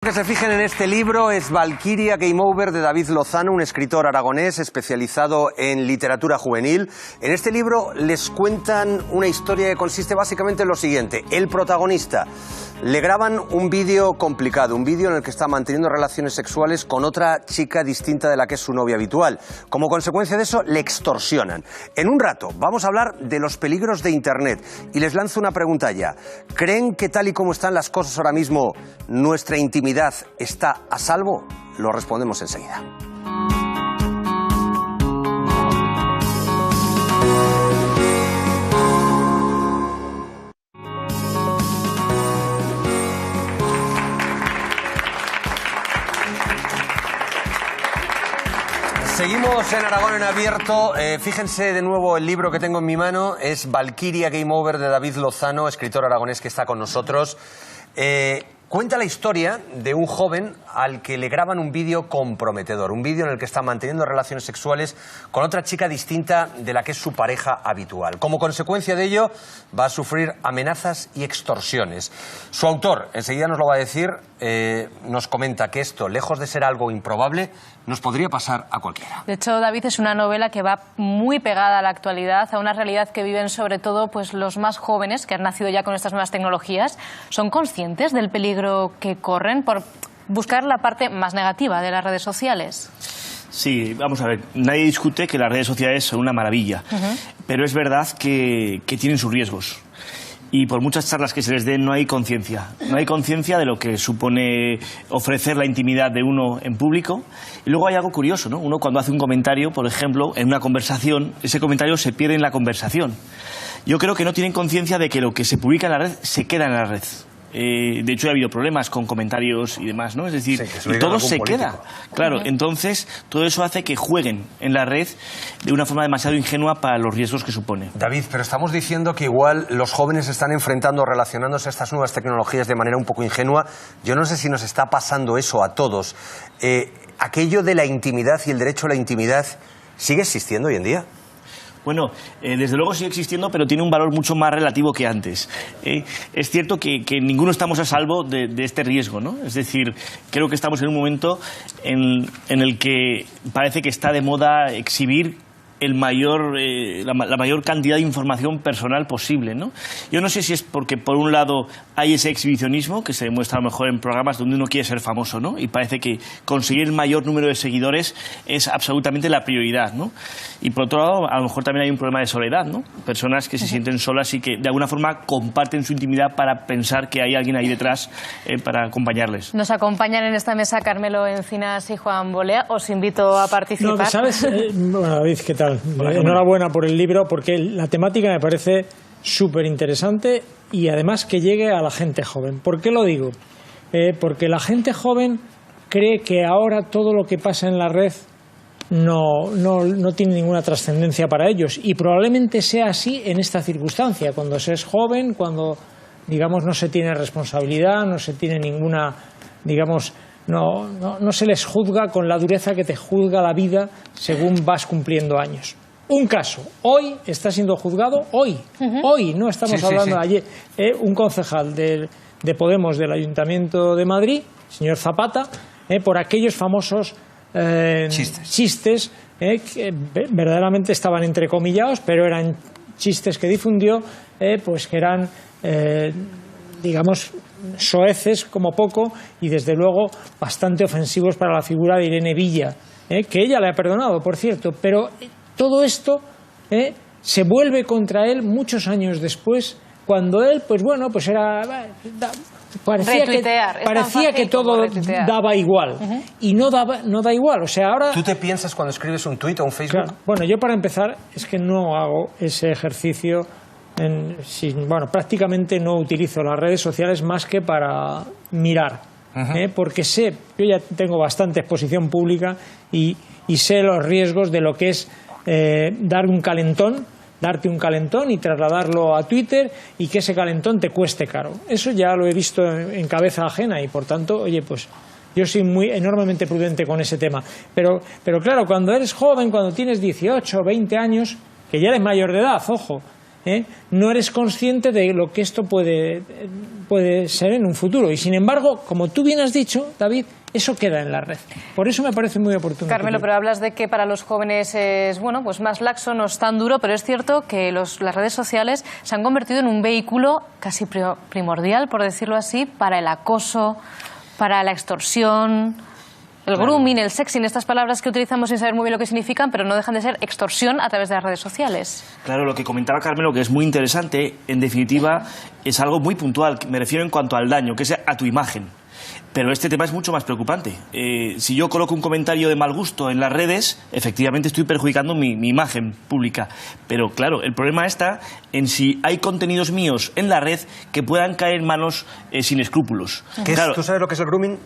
Que se fijen en este libro es Valkyria Game Over de David Lozano, un escritor aragonés especializado en literatura juvenil. En este libro les cuentan una historia que consiste básicamente en lo siguiente. El protagonista le graban un vídeo complicado, un vídeo en el que está manteniendo relaciones sexuales con otra chica distinta de la que es su novia habitual. Como consecuencia de eso, le extorsionan. En un rato vamos a hablar de los peligros de Internet y les lanzo una pregunta ya. ¿Creen que tal y como están las cosas ahora mismo, nuestra intimidad está a salvo? Lo respondemos enseguida. Seguimos en Aragón en abierto. Fíjense de nuevo el libro que tengo en mi mano. Es Valkyria Game Over de David Lozano, escritor aragonés que está con nosotros. Cuenta la historia de un joven al que le graban un vídeo comprometedor, un vídeo en el que está manteniendo relaciones sexuales con otra chica distinta de la que es su pareja habitual. Como consecuencia de ello, va a sufrir amenazas y extorsiones. Su autor, enseguida nos lo va a decir, nos comenta que esto, lejos de ser algo improbable, nos podría pasar a cualquiera. De hecho, David, es una novela que va muy pegada a la actualidad, a una realidad que viven sobre todo pues, los más jóvenes, que han nacido ya con estas nuevas tecnologías. ¿Son conscientes del peligro que corren por buscar la parte más negativa de las redes sociales? Sí, vamos a ver, nadie discute que las redes sociales son una maravilla, pero es verdad que tienen sus riesgos. Y por muchas charlas que se les den no hay conciencia. No hay conciencia de lo que supone ofrecer la intimidad de uno en público. Y luego hay algo curioso, ¿no? Uno cuando hace un comentario, por ejemplo, en una conversación, ese comentario se pierde en la conversación. Yo creo que no tienen conciencia de que lo que se publica en la red se queda en la red. De hecho, ha habido problemas con comentarios y demás, ¿no? Es decir, y todo se queda. Claro, entonces todo eso hace que jueguen en la red de una forma demasiado ingenua para los riesgos que supone. David, pero estamos diciendo que igual los jóvenes se están enfrentando, relacionándose a estas nuevas tecnologías de manera un poco ingenua. Yo no sé si nos está pasando eso a todos. ¿Aquello de la intimidad y el derecho a la intimidad sigue existiendo hoy en día? Bueno, desde luego sigue existiendo, pero tiene un valor mucho más relativo que antes. Es cierto que ninguno estamos a salvo de este riesgo, ¿no? Es decir, creo que estamos en un momento en el que parece que está de moda exhibir la mayor cantidad de información personal posible, ¿no? Yo no sé si es porque, por un lado, hay ese exhibicionismo que se demuestra a lo mejor en programas donde uno quiere ser famoso, ¿no? Y parece que conseguir el mayor número de seguidores es absolutamente la prioridad, ¿no? Y por otro lado, a lo mejor también hay un problema de soledad, ¿no? Personas que se sienten solas y que de alguna forma comparten su intimidad para pensar que hay alguien ahí detrás para acompañarles. Nos acompañan en esta mesa Carmelo Encinas y Juan Bolea. Os invito a participar. No, ¿sabes? Bueno, David, ¿qué tal? Enhorabuena por el libro, porque la temática me parece súper interesante y además que llegue a la gente joven. ¿Por qué lo digo? Porque la gente joven cree que ahora todo lo que pasa en la red no tiene ninguna trascendencia para ellos, y probablemente sea así en esta circunstancia, cuando se es joven, cuando digamos no se tiene responsabilidad, no se tiene ninguna, digamos, no se les juzga con la dureza que te juzga la vida según vas cumpliendo años. Un caso, hoy está siendo juzgado, hoy, no estamos hablando de ayer, un concejal de Podemos del Ayuntamiento de Madrid, señor Zapata, por aquellos famosos chistes que verdaderamente estaban entrecomillados, pero eran chistes que difundió, pues que eran, digamos, soeces como poco, y desde luego bastante ofensivos para la figura de Irene Villa, que ella le ha perdonado, por cierto, pero todo esto se vuelve contra él muchos años después, cuando él, pues bueno, pues era... Parecía que todo daba igual, y no da igual. O sea, ahora... ¿Tú te piensas cuando escribes un tuit o un Facebook? Claro, bueno, yo para empezar es que no hago ese ejercicio, prácticamente no utilizo las redes sociales más que para mirar, porque yo ya tengo bastante exposición pública y sé los riesgos de lo que es darte un calentón y trasladarlo a Twitter y que ese calentón te cueste caro. Eso ya lo he visto en cabeza ajena y, por tanto, oye, pues yo soy enormemente prudente con ese tema. Pero claro, cuando eres joven, cuando tienes 18 o 20 años, que ya eres mayor de edad, ojo, no eres consciente de lo que esto puede ser en un futuro. Y sin embargo, como tú bien has dicho, David, eso queda en la red. Por eso me parece muy oportuno. Carmelo, pero hablas de que para los jóvenes es pues más laxo, no es tan duro, pero es cierto que las redes sociales se han convertido en un vehículo casi primordial, por decirlo así, para el acoso, para la extorsión, el grooming, el sexing, estas palabras que utilizamos sin saber muy bien lo que significan, pero no dejan de ser extorsión a través de las redes sociales. Claro, lo que comentaba Carmelo, que es muy interesante, en definitiva, es algo muy puntual. Me refiero en cuanto al daño, que es a tu imagen. Pero este tema es mucho más preocupante. Si yo coloco un comentario de mal gusto en las redes, efectivamente estoy perjudicando mi imagen pública. Pero claro, el problema está en si hay contenidos míos en la red que puedan caer en manos sin escrúpulos. Claro, ¿tú sabes lo que es el grooming?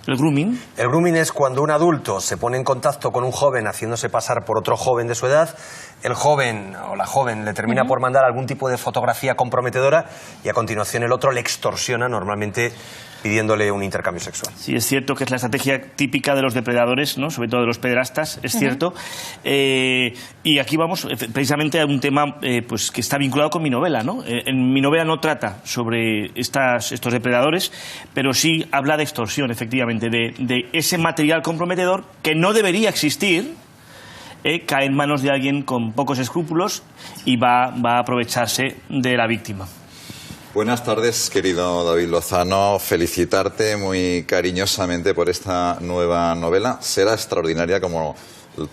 ¿El grooming? El grooming es cuando un adulto se pone en contacto con un joven haciéndose pasar por otro joven de su edad. El joven o la joven le termina por mandar algún tipo de fotografía comprometedora y a continuación el otro le extorsiona, normalmente pidiéndole un intercambio sexual. Sí, es cierto que es la estrategia típica de los depredadores, ¿no? Sobre todo de los pederastas, es cierto. Y aquí vamos precisamente a un tema pues que está vinculado con mi novela, ¿no? En mi novela no trata sobre estos depredadores, pero sí habla de extorsión, efectivamente, de ese material comprometedor que no debería existir, cae en manos de alguien con pocos escrúpulos y va a aprovecharse de la víctima. Buenas tardes, querido David Lozano. Felicitarte muy cariñosamente por esta nueva novela. Será extraordinaria como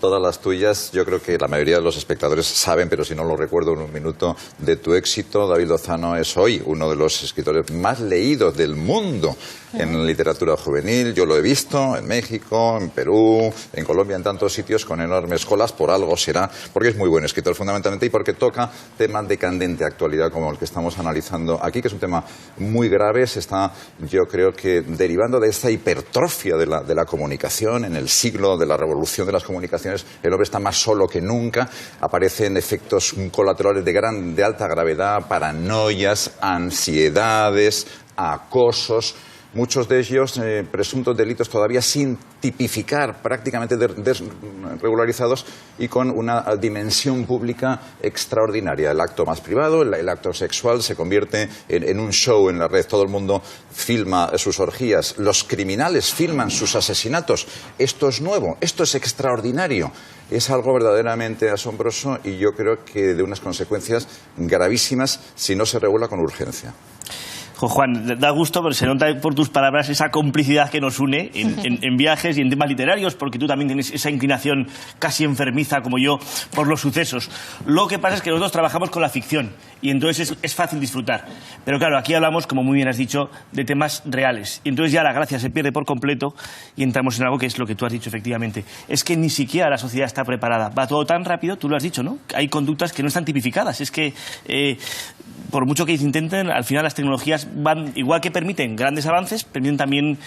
todas las tuyas. Yo creo que la mayoría de los espectadores saben, pero si no lo recuerdo en un minuto, de tu éxito. David Lozano es hoy uno de los escritores más leídos del mundo en literatura juvenil. Yo lo he visto en México, en Perú, en Colombia, en tantos sitios con enormes colas. Por algo será, porque es muy buen escritor fundamentalmente y porque toca temas de candente actualidad como el que estamos analizando aquí, que es un tema muy grave. Se está, yo creo que derivando de esta hipertrofia de la comunicación en el siglo de la revolución de las comunicaciones. El hombre está más solo que nunca, aparecen efectos colaterales de alta gravedad, paranoias, ansiedades, acosos, muchos de ellos presuntos delitos todavía sin tipificar, prácticamente desregularizados y con una dimensión pública extraordinaria. El acto más privado, el acto sexual, se convierte en un show en la red. Todo el mundo filma sus orgías, los criminales filman sus asesinatos. Esto es nuevo, esto es extraordinario. Es algo verdaderamente asombroso y yo creo que de unas consecuencias gravísimas si no se regula con urgencia. Juan, da gusto, pero se nota por tus palabras esa complicidad que nos une en viajes y en temas literarios, porque tú también tienes esa inclinación casi enfermiza como yo por los sucesos. Lo que pasa es que nosotros trabajamos con la ficción y entonces es fácil disfrutar. Pero claro, aquí hablamos, como muy bien has dicho, de temas reales. Y entonces ya la gracia se pierde por completo y entramos en algo que es lo que tú has dicho, efectivamente. Es que ni siquiera la sociedad está preparada. Va todo tan rápido, tú lo has dicho, ¿no? Hay conductas que no están tipificadas. Es que por mucho que intenten, al final las tecnologías van, igual que permiten grandes avances, permiten también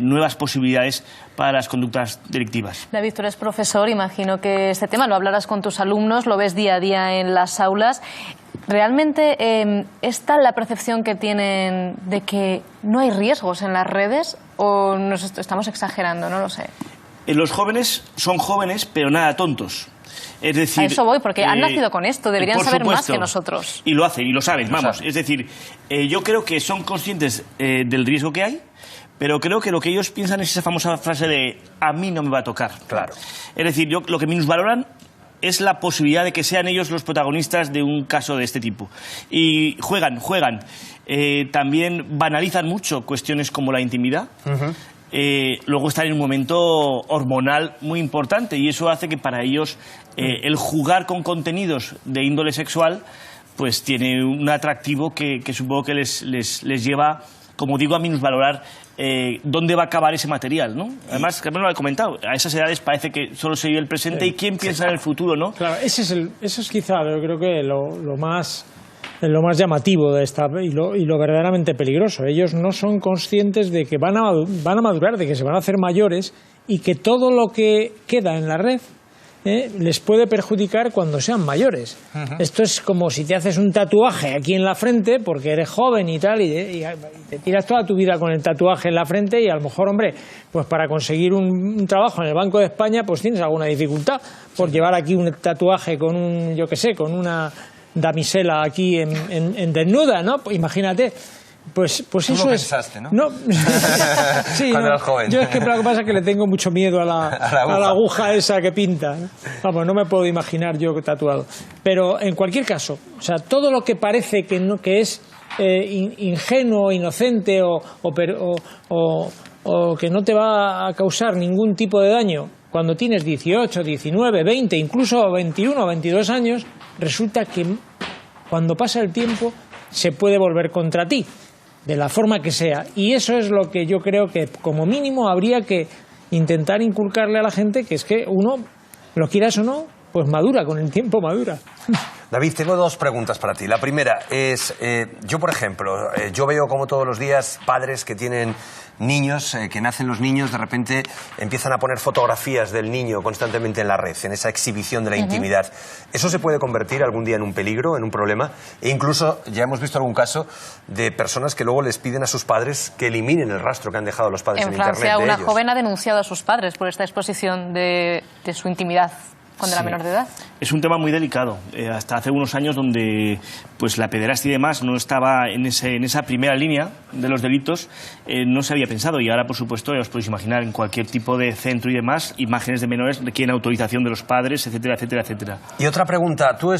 nuevas posibilidades para las conductas delictivas. David, tú eres profesor, imagino que este tema lo hablarás con tus alumnos, lo ves día a día en las aulas. ¿Realmente es tal la percepción que tienen de que no hay riesgos en las redes o nos estamos exagerando? No lo sé. Los jóvenes son jóvenes, pero nada tontos. Es decir, a eso voy, porque han nacido con esto, deberían saber supuesto, más que nosotros. Y lo hacen, y lo saben, vamos. Es decir, yo creo que son conscientes del riesgo que hay, pero creo que lo que ellos piensan es esa famosa frase de a mí no me va a tocar. Claro. Es decir, lo que minusvaloran es la posibilidad de que sean ellos los protagonistas de un caso de este tipo. Y juegan. También banalizan mucho cuestiones como la intimidad. Luego están en un momento hormonal muy importante y eso hace que para ellos el jugar con contenidos de índole sexual pues tiene un atractivo que supongo que les lleva, como digo, a minusvalorar dónde va a acabar ese material, ¿no? Además, Carmen lo ha comentado, a esas edades parece que solo se vive el presente y quién piensa en el futuro, ¿no? Claro, eso es quizá, yo creo que lo más llamativo de esta y lo verdaderamente peligroso. Ellos no son conscientes de que van a madurar, de que se van a hacer mayores y que todo lo que queda en la red les puede perjudicar cuando sean mayores. Esto es como si te haces un tatuaje aquí en la frente porque eres joven y tal y te tiras toda tu vida con el tatuaje en la frente y a lo mejor, hombre, pues para conseguir un trabajo en el Banco de España pues tienes alguna dificultad por llevar aquí un tatuaje con un, yo qué sé, con una damisela aquí en desnuda, ¿no? Pues imagínate. Pues Tú eso lo es. pensaste, ¿no? Sí, Cuando eras joven. Yo es que lo que pasa es que le tengo mucho miedo a la aguja esa que pinta, ¿no? Vamos, no me puedo imaginar yo tatuado. Pero en cualquier caso, o sea, todo lo que parece que no, que es ingenuo, inocente o que no te va a causar ningún tipo de daño, cuando tienes 18, 19, 20, incluso 21 o 22 años, resulta que cuando pasa el tiempo se puede volver contra ti, de la forma que sea. Y eso es lo que yo creo que, como mínimo, habría que intentar inculcarle a la gente, que es que uno, lo quieras o no, pues madura, con el tiempo madura. David, tengo dos preguntas para ti. La primera es, yo por ejemplo, yo veo como todos los días padres que tienen niños, que nacen los niños, de repente empiezan a poner fotografías del niño constantemente en la red, en esa exhibición de la intimidad. ¿Eso se puede convertir algún día en un peligro, en un problema? E incluso ya hemos visto algún caso de personas que luego les piden a sus padres que eliminen el rastro que han dejado los padres en Internet de ellos. En Francia, una joven ha denunciado a sus padres por esta exposición de su intimidad cuando era menor de edad. Es un tema muy delicado. Hasta hace unos años donde pues la pederastia y demás no estaba en esa primera línea de los delitos, no se había pensado. Y ahora, por supuesto, ya os podéis imaginar, en cualquier tipo de centro y demás, imágenes de menores requieren autorización de los padres, etcétera, etcétera, etcétera. Y otra pregunta, tú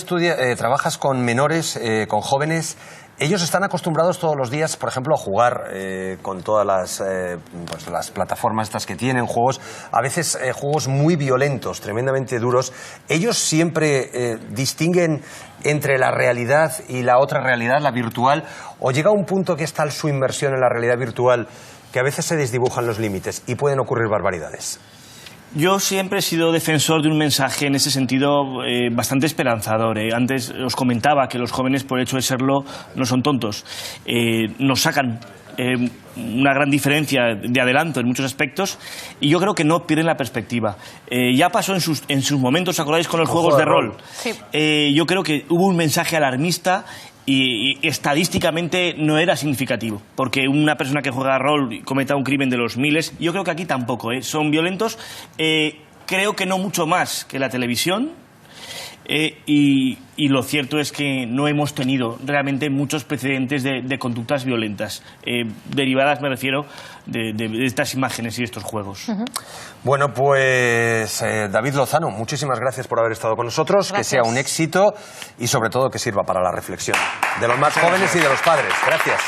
trabajas con menores, con jóvenes. Ellos están acostumbrados todos los días, por ejemplo, a jugar con todas las plataformas estas que tienen, juegos, a veces juegos muy violentos, tremendamente duros. Ellos siempre distinguen entre la realidad y la otra realidad, la virtual, o llega un punto que es tal su inmersión en la realidad virtual que a veces se desdibujan los límites y pueden ocurrir barbaridades. Yo siempre he sido defensor de un mensaje en ese sentido bastante esperanzador. Antes os comentaba que los jóvenes, por el hecho de serlo, no son tontos. Nos sacan una gran diferencia de adelanto en muchos aspectos y yo creo que no pierden la perspectiva. Ya pasó en sus momentos, ¿os acordáis con los juegos de rol? Sí. Yo creo que hubo un mensaje alarmista y estadísticamente no era significativo, porque una persona que juega a rol cometa un crimen de los miles, yo creo que aquí tampoco, son violentos, creo que no mucho más que la televisión, y lo cierto es que no hemos tenido realmente muchos precedentes de conductas violentas, derivadas, me refiero, de estas imágenes y estos juegos. Bueno, pues David Lozano, muchísimas gracias por haber estado con nosotros, Gracias. que sea un éxito y sobre todo que sirva para la reflexión de los más jóvenes y de los padres. Gracias.